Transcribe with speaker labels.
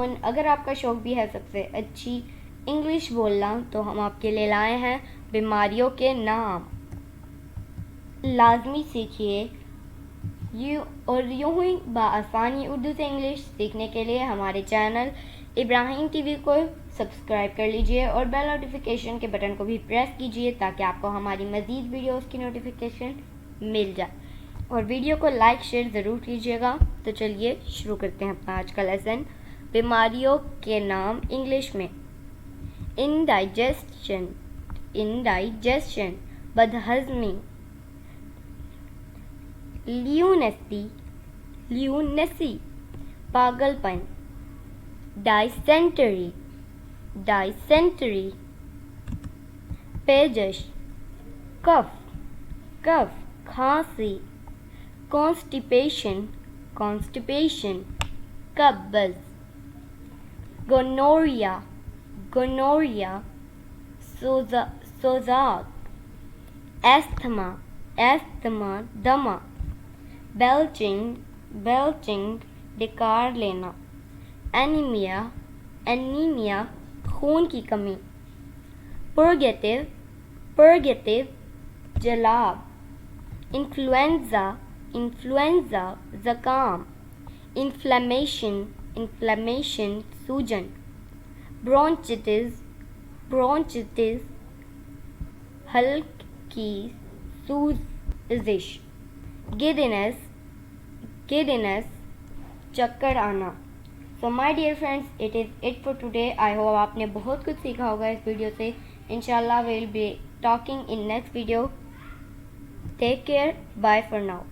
Speaker 1: Phone. अगर आपका शौक़ भी है सबसे अच्छी इंग्लिश बोलना, तो हम आपके लिए लाए हैं बीमारियों के नाम। लाजमी सीखिए यूं ही बआसानी उर्दू से इंग्लिश सीखने के लिए हमारे चैनल इब्राहिम टीवी को सब्सक्राइब कर लीजिए और बेल नोटिफिकेशन के बटन को भी प्रेस कीजिए ताकि आपको हमारी मज़ीद वीडियोस की नोटिफिकेशन मिल जाए। और वीडियो को लाइक शेयर ज़रूर कीजिएगा। तो चलिए शुरू करते हैं अपना आज का लेसन। बीमारियों के नाम इंग्लिश में। इंडाइजेशन बदहज़मी, ल्यूनेसी पागलपन, डाइसेंटरी पेजश, कफ खांसी, कॉन्स्टिपेशन कब्ज़, गोनोरिया सोज़ाक, एस्थमा दमा, बेल्चिंग डकार लेना, एनीमिया खून की कमी, पुरगेटिव जलाब, इन्फ्लुएंजा ज़ुकाम, इन्फ्लेमेशन सूजन, ब्रोंचिटिस हल्की सूजिश, गिडनेस चक्कर आना। So my dear friends, it is it for today. I hope आपने बहुत कुछ सीखा होगा इस वीडियो से। इंशाल्लाह will be talking in next video. Take care, bye for now.